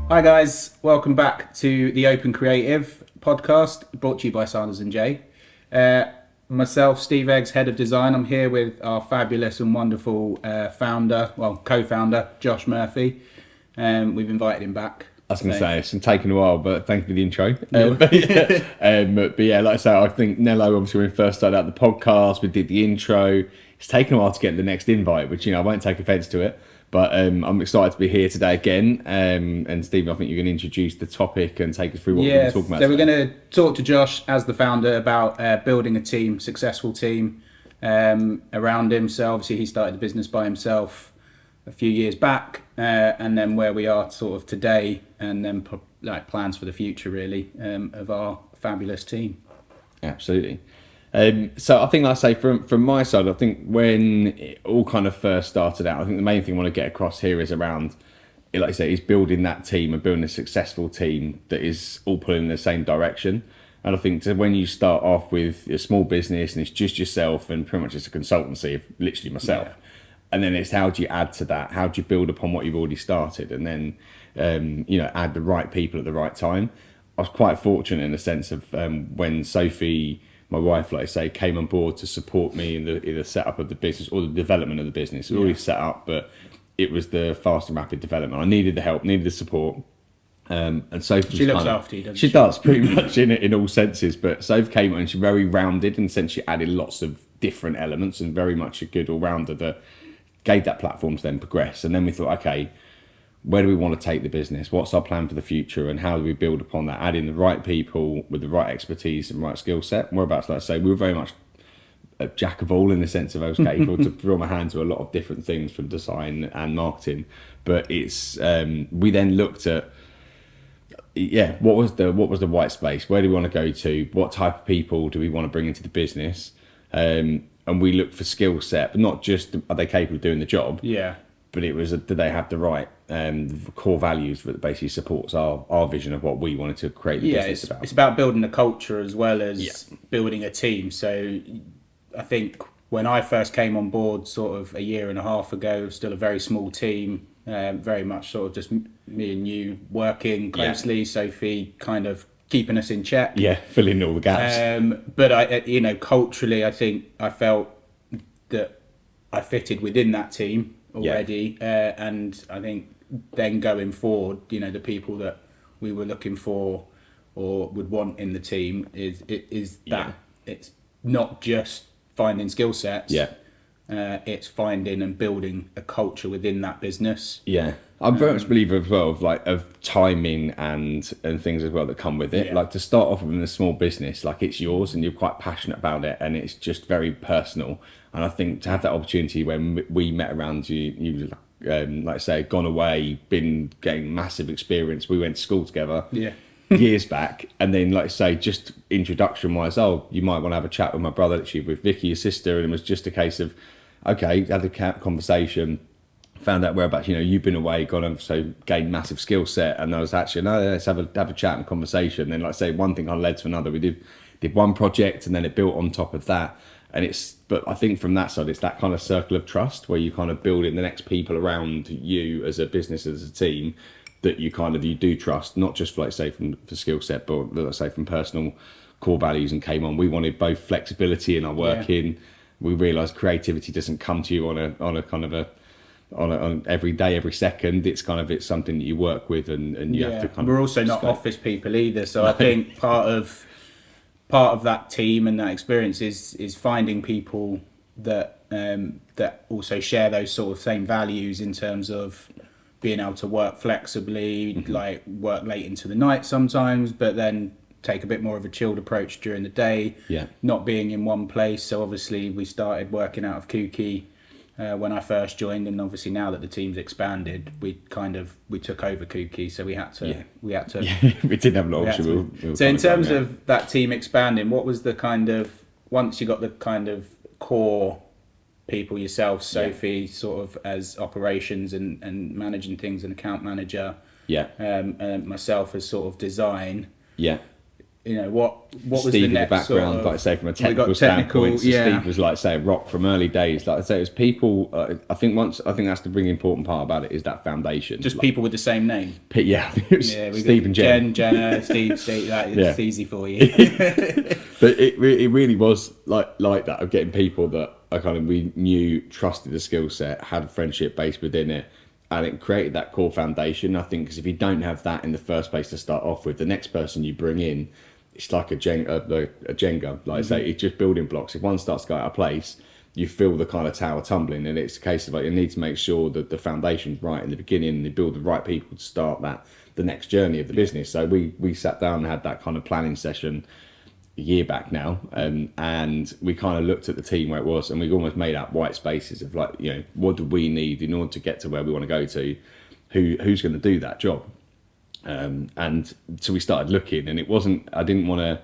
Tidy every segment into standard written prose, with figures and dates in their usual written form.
Hi guys, welcome back to the Open Creative podcast, brought to you by Sanders and Jay. Uh, Myself, Steve Eggs, head of design. I'm here with our fabulous and wonderful co-founder, Josh Murphy. We've invited him back. I was going to say, it's taken a while, but thank you for the intro. Yeah. But yeah, like I say, I think Nello, obviously, when we first started out the podcast, we did the intro. It's taken a while to get the next invite, which, I won't take offence to it. But I'm excited to be here today again. And Stephen, I think you're going to introduce the topic and take us through what we're going to talk about. So we're going to talk to Josh as the founder about building a team, successful team around him. So obviously he started the business by himself a few years back, and then where we are sort of today, and then plans for the future really of our fabulous team. Absolutely. So I think, like I say, from my side, I think when it all kind of first started out, I think the main thing I want to get across here is around, like I say, is building that team and building a successful team that is all pulling in the same direction. And I think when you start off with a small business and it's just yourself and pretty much just a consultancy of literally myself, and then it's how do you add to that? How do you build upon what you've already started? And then, add the right people at the right time. I was quite fortunate in the sense of when Sophie, my wife, like I say, came on board to support me in the setup of the business or the development of the business. It was already set up, but it was the fast and rapid development. I needed the help, needed the support. And Sophie, she looks after you, doesn't she? She does, pretty much in all senses. But Sophie came on and she's very rounded, and since she added lots of different elements and very much a good all-rounder that gave that platform to then progress. And then we thought, okay, where do we want to take the business? What's our plan for the future? And how do we build upon that? Add in the right people with the right expertise and right skill set. And we're about to, like I say, we were very much a jack of all in the sense of I was capable to throw my hand to a lot of different things from design and marketing. But it's we then looked at what was the white space? Where do we want to go to? What type of people do we want to bring into the business? And we looked for skill set, but not just are they capable of doing the job. Yeah. But it was, do they have the right core values that basically supports our vision of what we wanted to create the business about? It's about building a culture as well as building a team. So I think when I first came on board sort of a year and a half ago, it was still a very small team, very much sort of just me and you working closely, Sophie kind of keeping us in check. Yeah, filling all the gaps. But culturally, I think I felt that I fitted within that team already, and I think then going forward, the people that we were looking for or would want in the team is that it's not just finding skill sets. It's finding and building a culture within that business. I'm very much a believer as well of timing and things as well that come with it. Like to start off with a small business, like it's yours and you're quite passionate about it and it's just very personal. And I think to have that opportunity when we met around you like I say, gone away, been getting massive experience. We went to school together years back. And then, like I say, just introduction wise, you might want to have a chat with my brother, actually, with Vicky, your sister. And it was just a case of, okay, had a conversation, found out whereabouts, you've been away, gone and so gained massive skill set. And I was actually, no, let's have a chat and a conversation. And then, like I say, one thing led to another. We did one project and then it built on top of that. But I think from that side, it's that kind of circle of trust where you kind of build in the next people around you as a business, as a team, that you do trust, not just like say for skill set, but let's say from personal core values. And came on, we wanted both flexibility in our working. We realised creativity doesn't come to you on a kind of on every day, every second. It's something that you work with, and you have to kind of. We're also not office people either, so I think part of that team and that experience is finding people that that also share those sort of same values in terms of being able to work flexibly, like work late into the night sometimes, but then take a bit more of a chilled approach during the day, not being in one place. So obviously we started working out of Kooky when I first joined, and obviously now that the team's expanded, we took over Kooky, so we had to we didn't have a lot of option. So in terms of that team expanding, what was the kind of, once you got the kind of core people yourself, Sophie sort of as operations and managing things, and account manager, and myself as sort of design, you know, what was Steve the in the next background, sort of, like I say, from a we got technical standpoint, so yeah. Steve was like say rock from early days. Like I say, it was people. I think that's the really important part about it is that foundation. Just like, people with the same name. Yeah, I think it was Yeah, we Steve got and Jen. Jenna, Steve. That is Yeah. easy for you. But it really was like that of getting people that I kind of we knew trusted the skill set, had a friendship base within it, and it created that core foundation. I think because if you don't have that in the first place to start off with, the next person you bring in, it's like a Jenga. Like I say, it's just building blocks. If one starts to go out of place, you feel the kind of tower tumbling, and it's a case of like you need to make sure that the foundation's right in the beginning, and you build the right people to start the next journey of the business. So we sat down and had that kind of planning session a year back now, and we kind of looked at the team where it was, and we almost made out white spaces of like, you know, what do we need in order to get to where we want to go to, who's going to do that job, and so we started looking, and it wasn't, I didn't want to,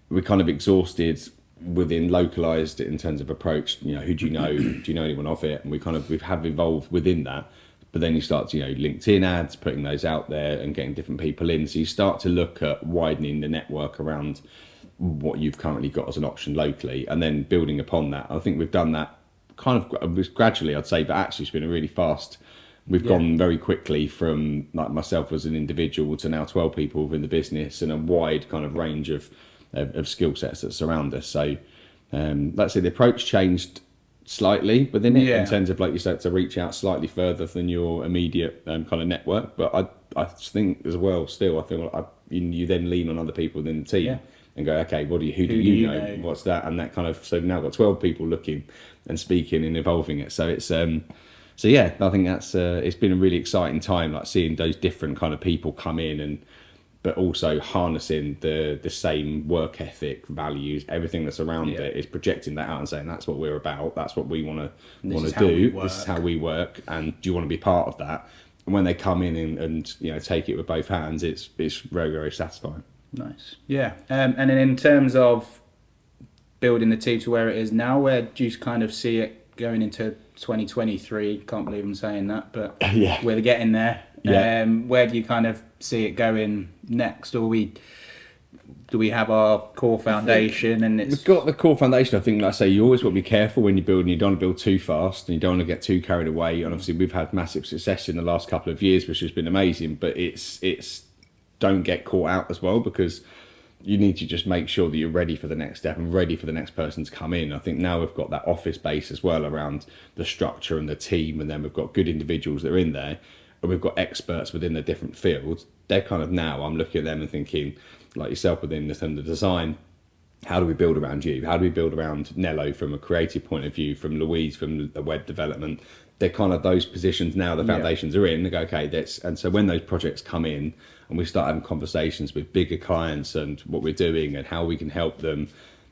we kind of exhausted within localized in terms of approach, you know, who do you know, do you know anyone of it, and we have evolved within that. But then you start to, you know, LinkedIn ads, putting those out there and getting different people in, so you start to look at widening the network around what you've currently got as an option locally, and then building upon that. I think we've done that kind of gradually, I'd say, but actually it's been a really fast. We've gone very quickly from like myself as an individual to now 12 people within the business and a wide kind of range of skill sets that surround us. So let's say the approach changed slightly within it in terms of, like you said, to reach out slightly further than your immediate kind of network. But I think as well, still, I feel you then lean on other people within the team and go, okay, who do you know? What's that? And that kind of, so now I've got 12 people looking and speaking and evolving it. So it's, so yeah, I think that's, it's been a really exciting time, like seeing those different kind of people come in but also harnessing the same work ethic, values, everything that's around it is projecting that out and saying that's what we're about, that's what we want to do, this is how we work, and do you want to be part of that? And when they come in and you know, take it with both hands, it's very, very satisfying. Nice. Yeah. And then in terms of building the team to where it is now, where do you kind of see it going into 2023? Can't believe I'm saying that, but we're getting there. Where do you kind of see it going next? Or do we have our core foundation? And we've got the core foundation. I think, like I say, you always want to be careful when you're building. You don't want to build too fast, and you don't want to get too carried away. And obviously, we've had massive success in the last couple of years, which has been amazing. But it's don't get caught out as well, because you need to just make sure that you're ready for the next step and ready for the next person to come in. I think now we've got that office base as well around the structure and the team, and then we've got good individuals that are in there, and we've got experts within the different fields. They're kind of, now I'm looking at them and thinking, like yourself within the design, how do we build around you? How do we build around Nello from a creative point of view, from Louise from the web development? They're kind of those positions now, the foundations are in. They go, okay, and so when those projects come in and we start having conversations with bigger clients and what we're doing and how we can help them,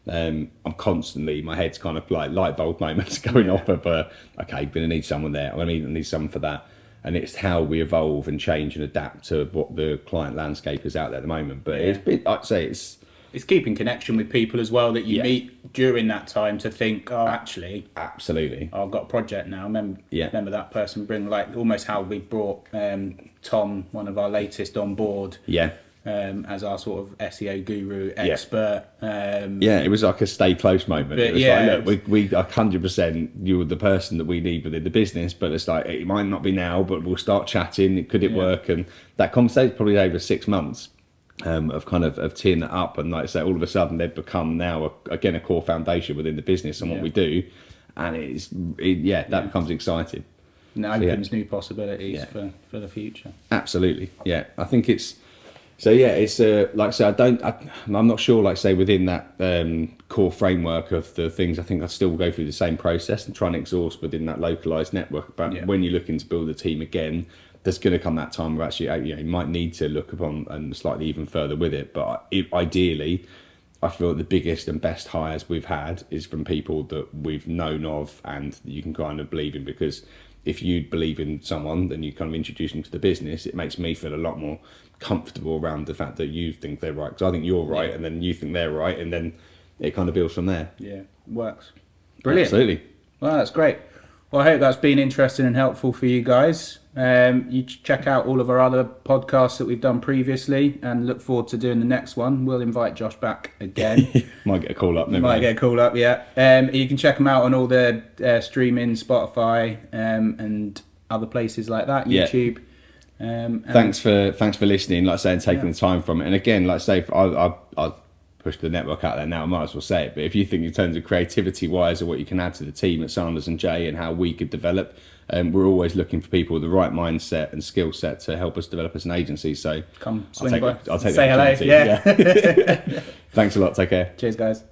I'm constantly, my head's kind of like light bulb moments going off of, okay, I'm going to need someone there, I'm going to need someone for that. And it's how we evolve and change and adapt to what the client landscape is out there at the moment. But it's been, I'd say it's keeping connection with people as well that you meet during that time to think, oh, actually, absolutely, I've got a project now. Remember that person, bring, like, almost how we brought Tom, one of our latest, on board. As our sort of SEO guru expert. It was like a stay close moment. It was like, look, we 100%, you're the person that we need within the business, but it's like, it might not be now, but we'll start chatting. Could it work? And that conversation probably over 6 months of teeing that up. And like I say, all of a sudden they've become now, again, a core foundation within the business and what we do. And that becomes exciting. And it opens new possibilities for the future. Absolutely. Yeah. I think it's like I say, I'm not sure, like say, within that core framework of the things, I think I still go through the same process and try and exhaust within that localized network. But when you're looking to build a team again, there's going to come that time where actually, you might need to look upon and slightly even further with it. But ideally, I feel the biggest and best hires we've had is from people that we've known of and that you can kind of believe in, because if you believe in someone, then you kind of introduce them to the business. It makes me feel a lot more comfortable around the fact that you think they're right, because I think you're right, and then you think they're right, and then it kind of builds from there. Works. Brilliant. Absolutely. Well, that's great. Well, I hope that's been interesting and helpful for you guys. You check out all of our other podcasts that we've done previously, and look forward to doing the next one. We'll invite Josh back again. Might get a call up. Might get a call up, yeah. You can check them out on all the streaming, Spotify, and other places like that, YouTube. Thanks for listening, like I say, and taking the time from it. And again, like I say, I'll push the network out there now, I might as well say it, but if you think in terms of creativity wise or what you can add to the team at Sanders and Jay and how we could develop, we're always looking for people with the right mindset and skill set to help us develop as an agency. So come swing by, I'll take say hello. Yeah. Thanks a lot, take care. Cheers, guys.